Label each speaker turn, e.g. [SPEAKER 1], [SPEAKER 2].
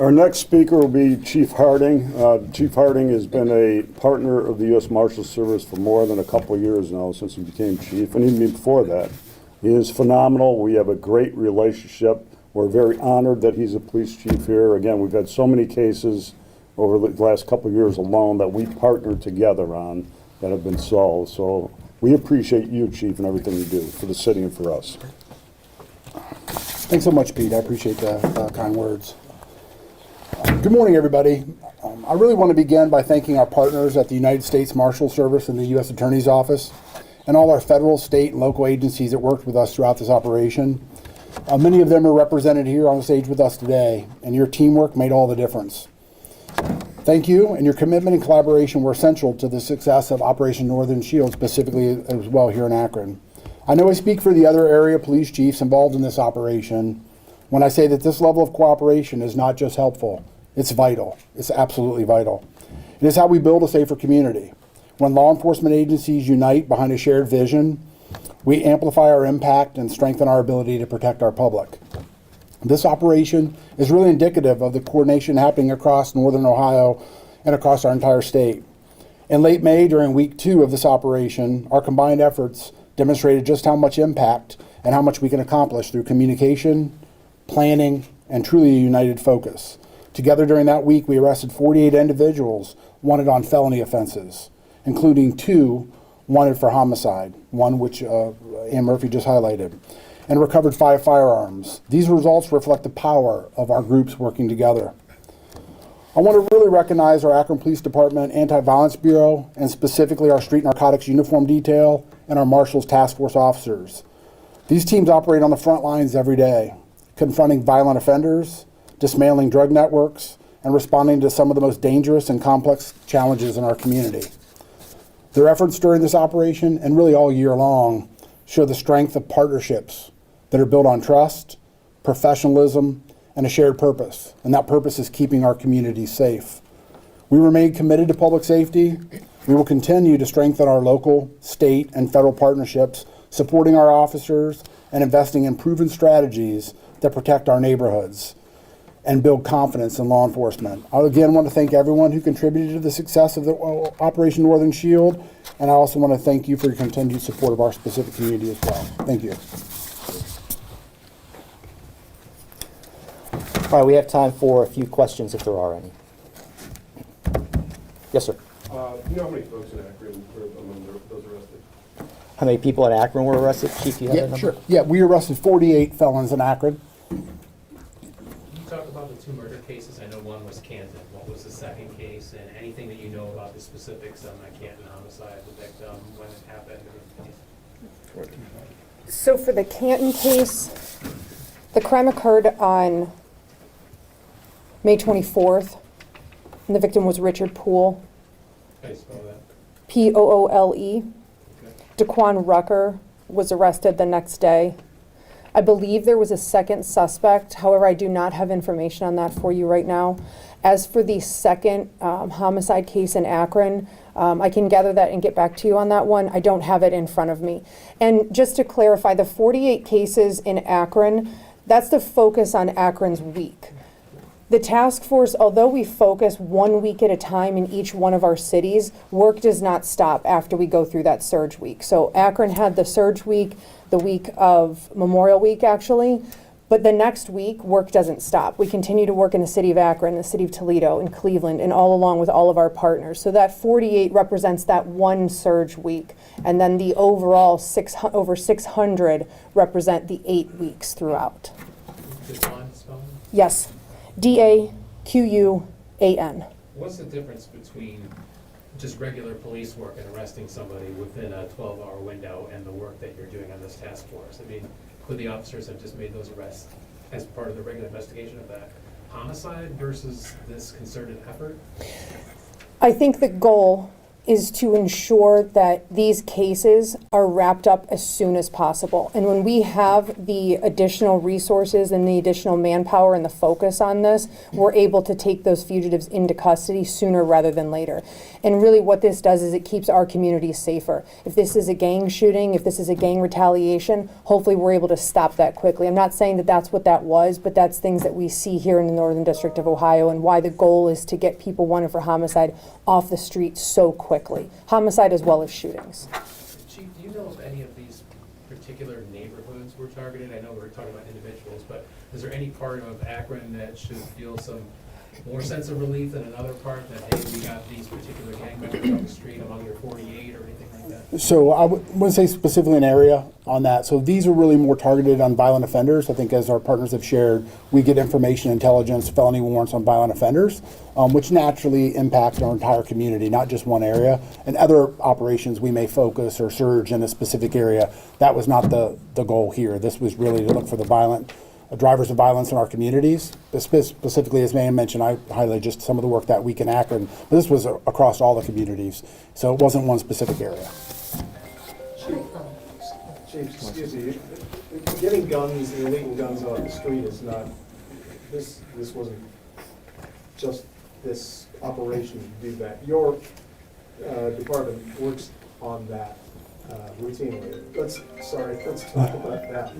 [SPEAKER 1] Our next speaker will be Chief Harding. Chief Harding has been a partner of the U.S. Marshals Service for more than a couple of years now, since he became chief, and even before that. He is phenomenal. We have a great relationship. We're very honored that he's a police chief here. Again, we've had so many cases over the last couple of years alone that we partnered together on that have been solved. So we appreciate you, Chief, and everything you do for the city and for us.
[SPEAKER 2] Thanks so much, Pete. I appreciate the kind words. Good morning, everybody. I really want to begin by thanking our partners at the United States Marshal Service and the U.S. Attorney's Office and all our federal, state, and local agencies that worked with us throughout this operation. Many of them are represented here on the stage with us today, and your teamwork made all the difference. Thank you, and your commitment and collaboration were essential to the success of Operation Northern Shield, specifically as well here in Akron. I know I speak for the other area police chiefs involved in this operation when I say that this level of cooperation is not just helpful, it's vital. It's absolutely vital. It is how we build a safer community. When law enforcement agencies unite behind a shared vision, we amplify our impact and strengthen our ability to protect our public. This operation is really indicative of the coordination happening across Northern Ohio and across our entire state. In late May, during week 2 of this operation, our combined efforts demonstrated just how much impact and how much we can accomplish through communication, planning, and truly a united focus. Together during that week, we arrested 48 individuals wanted on felony offenses, including 2 wanted for homicide, one which Ann Murphy just highlighted, and recovered 5 firearms. These results reflect the power of our groups working together. I want to really recognize our Akron Police Department Anti-Violence Bureau, and specifically our Street Narcotics Uniform Detail and our Marshals Task Force officers. These teams operate on the front lines every day, confronting violent offenders, dismantling drug networks, and responding to some of the most dangerous and complex challenges in our community. Their efforts during this operation, and really all year long, show the strength of partnerships that are built on trust, professionalism, and a shared purpose. And that purpose is keeping our communities safe. We remain committed to public safety. We will continue to strengthen our local, state, and federal partnerships, supporting our officers and investing in proven strategies that protect our neighborhoods and build confidence in law enforcement. I again want to thank everyone who contributed to the success of the Operation Northern Shield, and I also want to thank you for your continued support of our specific community as well. Thank you.
[SPEAKER 3] All right, we have time for a few questions if there are any. Yes, sir.
[SPEAKER 4] Do you know how many folks in Akron were among those arrested?
[SPEAKER 3] How many people in Akron were arrested? Chief, do you have that number?
[SPEAKER 2] Sure. Yeah, we arrested 48 felons in Akron.
[SPEAKER 5] Talk about the 2 murder cases. I know one was Canton. What was the second case? And anything that you know about the specifics on the Canton homicide, the victim, when it happened?
[SPEAKER 6] So for the Canton case, the crime occurred on May 24th, and the victim was Richard Poole.
[SPEAKER 5] How do you spell that?
[SPEAKER 6] Poole.
[SPEAKER 5] Okay.
[SPEAKER 6] Daquan Rucker was arrested the next day. I believe there was a second suspect. However, I do not have information on that for you right now. As for the second homicide case in Akron, I can gather that and get back to you on that one. I don't have it in front of me. And just to clarify, the 48 cases in Akron, that's the focus on Akron's week. The task force, although we focus 1 week at a time in each one of our cities, work does not stop after we go through that surge week. So Akron had the surge week, the week of Memorial Week actually, but the next week work doesn't stop. We continue to work in the city of Akron, the city of Toledo, and Cleveland, and all along with all of our partners. So that 48 represents that one surge week, and then the overall over 600 represent the 8 weeks throughout.
[SPEAKER 5] Daquan spelling?
[SPEAKER 6] Yes. Daquan.
[SPEAKER 5] What's the difference between just regular police work and arresting somebody within a 12-hour window and the work that you're doing on this task force? I mean, could the officers have just made those arrests as part of the regular investigation of that homicide versus this concerted effort?
[SPEAKER 6] I think the goal is to ensure that these cases are wrapped up as soon as possible. And when we have the additional resources and the additional manpower and the focus on this, we're able to take those fugitives into custody sooner rather than later. And really what this does is it keeps our communities safer. If this is a gang shooting, if this is a gang retaliation, hopefully we're able to stop that quickly. I'm not saying that that's what that was, but that's things that we see here in the Northern District of Ohio, and why the goal is to get people wanted for homicide off the street so quickly. Homicide as well as shootings.
[SPEAKER 5] Chief, do you know if any of these particular neighborhoods were targeted? I know we're talking about individuals, but is there any part of Akron that should feel some more sense of relief than another part, that, hey, we got these particular gang members on the street among your 48 or anything like that?
[SPEAKER 2] So I wouldn't say specifically an area on that. So these are really more targeted on violent offenders. I think as our partners have shared, we get information, intelligence, felony warrants on violent offenders, which naturally impact our entire community, not just one area. And other operations, we may focus or surge in a specific area. That was not the goal here. This was really to look for the violent drivers of violence in our communities. Specifically, as Ma'am mentioned, I highlighted just some of the work that week in Akron, but this was across all the communities. So it wasn't one specific area.
[SPEAKER 4] Chief, excuse me, getting guns, illegal guns off the street is not, this wasn't just this operation to do that. Your department works on that routinely. Let's talk about that.